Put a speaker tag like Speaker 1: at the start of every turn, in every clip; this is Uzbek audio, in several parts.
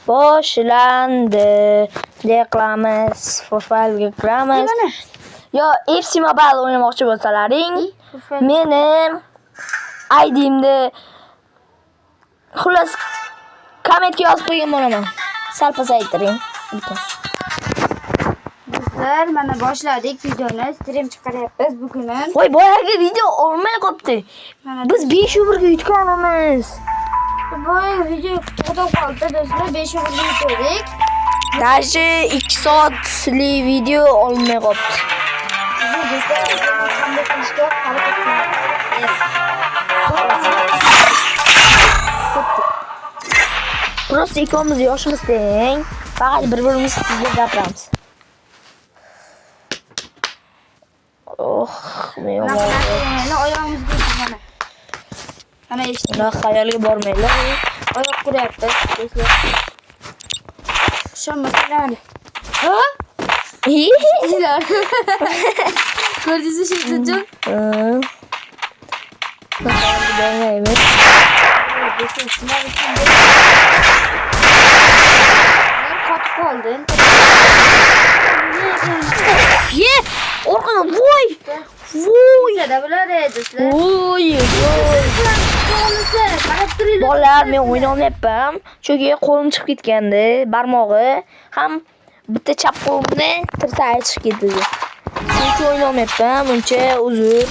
Speaker 1: Boshlandi. Qilamiz. Profilga kiramiz. Yo, FC Mobile o'ynamoqchi bo'lsalaring, meni ID'imni xullas kommentga yozib qo'ygan bo'laman. Sal pasaytiring.
Speaker 2: Do'stlar, mana boshladik videoni, stream chiqaryapmiz bugun.
Speaker 1: Voy, boyagi video olmay qopti. Biz 5 o'birga yutganmiz.
Speaker 2: Boyagi video to'xtab qoldi do'stlar, 5 o'birga yutdik.
Speaker 1: Даже 2 soatli video olmay qopti.
Speaker 2: Siz do'stlar, qanday qilishga harakat qilamiz.
Speaker 1: Prosta ikkovimiz yoshimiz teng. Faqat bir-birimiz sizga gapiramiz. Men
Speaker 2: oyog'imizga mana. Ana eshitdim.
Speaker 1: Xayolga bormaylar.
Speaker 2: Oyoq quryapti do'stlar. Shommasan. Ha? Ko'rdingizmi Shayxjon?
Speaker 1: Bormaymiz.
Speaker 2: Qotib qoldi.
Speaker 1: Ye! Orqadan voy! Voy!
Speaker 2: Sada bular do'stlar.
Speaker 1: Voy! Bolalar, men o'ynayapman. Chunki qo'lim chiqib ketgandi, barmog'i ham bitta chap qo'limni tirsayi chiqib ketdi. Chunki o'ynayapman, buncha uzr.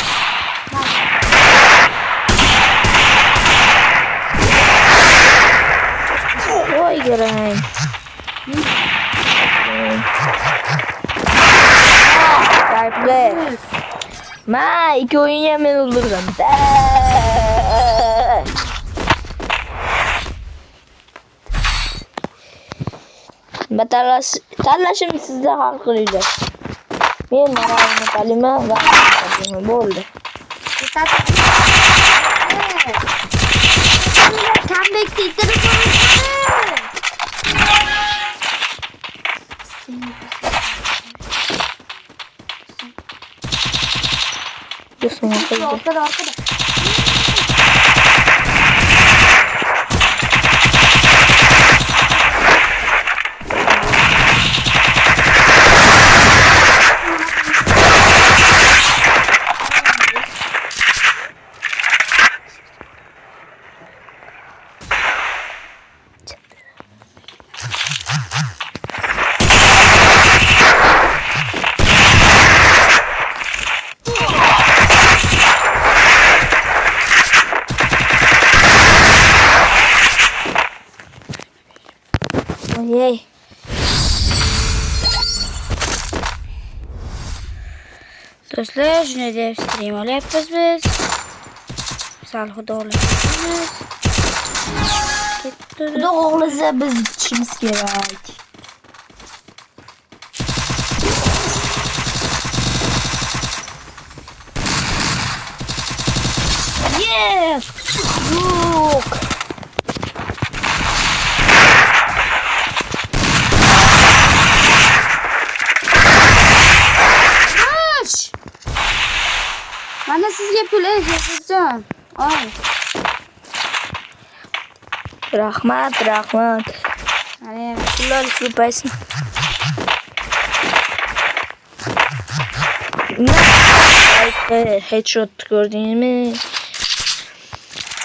Speaker 1: Voy garang. Kayfli. Ma, ikki o'yinga men o'ldirdim. Tanlashim sizda hal qilinglar. Men Maravni tanlayman va bo'ldi.
Speaker 2: Comeback tekrar arkada.
Speaker 1: Yey.
Speaker 2: Do'stlar, shunday deb stream olyapmiz biz. Sal xudo xohlasa.
Speaker 1: Xudo xohlasa biz yutishimiz kerak. Yes! Yo'q.
Speaker 2: Mana sizga pul Shayxjon. Ol.
Speaker 1: Rahmat.
Speaker 2: Mana
Speaker 1: pullar ko'paysin. Headshot ko'rdingizmi?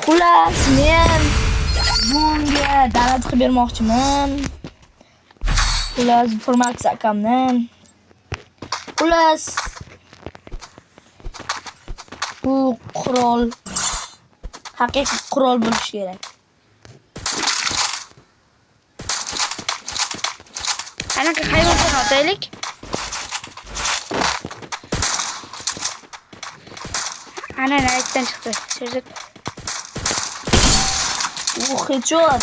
Speaker 1: Xullas, men bunga davlat qilib bermoqchiman. Xullas, Formax akamdan. Xullas, bu qurol haqiqiy qurol bo'lishi kerak.
Speaker 2: Anaqa hayvonlarni otaylik. Ana raytdan chiqdi. Sherzod.
Speaker 1: Headshot.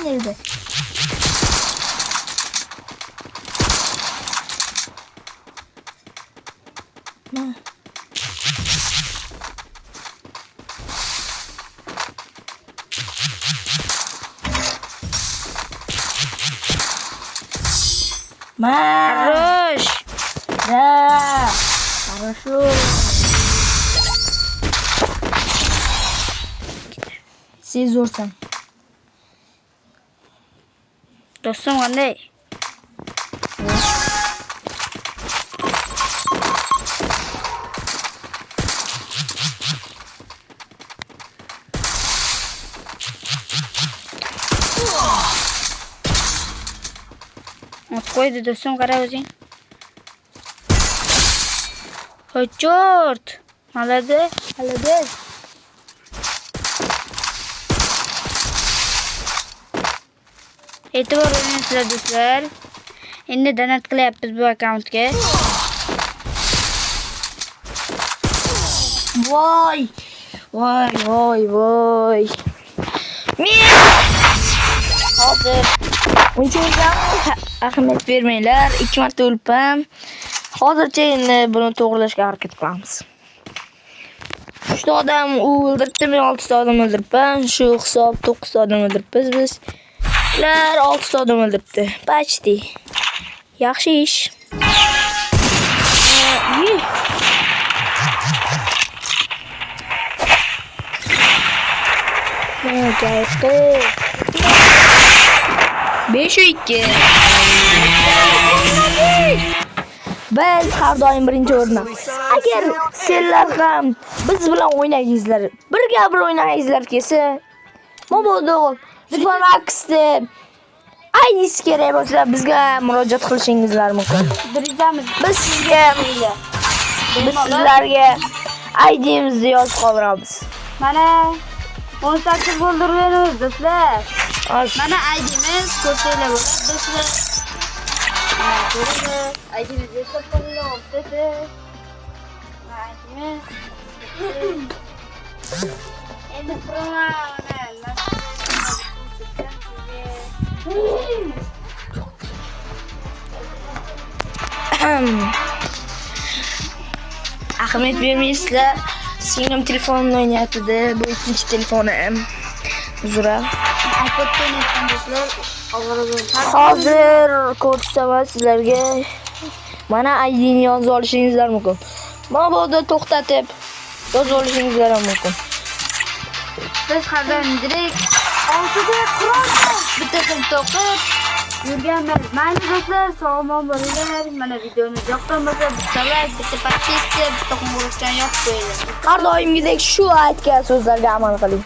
Speaker 1: Nerede? Ne? Хорош.
Speaker 2: Да. Хорошо. Sen zo'rsan.
Speaker 1: Do'stim qanday? Qo'ydi do'stim, qara o'zing. Hoy, chort. Молодец. E'tibor beringsizlar do'stlar. Endi donat qilyapmiz bu akkauntga.
Speaker 2: Voy.
Speaker 1: Men hozir uncha ahamiyat bermanglar. 2 marta o'lpam. Hozircha endi buni to'g'rilashga harakat qilamiz. 3 ta odam o'ldiribdi, men 6 ta odam o'ldiribman. Shu hisob 9 ta odam o'ldiribmiz biz. Ular 6 ta odam o'ldiribdi. Почти. Yaxshi ish. Gayqi. 5-2. Biz har doim birinchi o'rinamiz. Agar sizlar ham biz bilan o'ynagingizlar, birga bir o'ynagingizlar kelsa, mabodo Supermax'da aynis kerak bo'lsa bizga murojaat qilishingizlar mumkin. Biz sizlarga ID'mizni yozib qoldiramiz.
Speaker 2: Mana 18 bo'ldirganmiz do'stlar. Mana ID'miz ko'rsanglar bo'ladi do'stlar. ID'miz yozib qo'yilgan do'stlar. ID'miz. Endi promo
Speaker 1: Ahamiyat bermaysizlar. Singlim telefonini o'ynayapti. Bu ikkinchi telefonim. Uzra.
Speaker 2: iPod'da o'ynayotgan do'stlar.
Speaker 1: Hozir ko'rsataman sizlarga. Mana ID'ni yozib olishingizlar mumkin. Mabodo to'xtatib yozib olishingizlar mumkin.
Speaker 2: Biz har doim direkt 6ga qurolni bittasini to'qib yurganmiz. Mana do'stlar, sog'lom bo'linglar. Mana videoni yoqqan bo'lsa, bitta like, bitta podpiska, bitta qo'ng'iroqchani yoqib qo'yinglar.
Speaker 1: Har doimgidek shu aytgan so'zlarga amal qiling.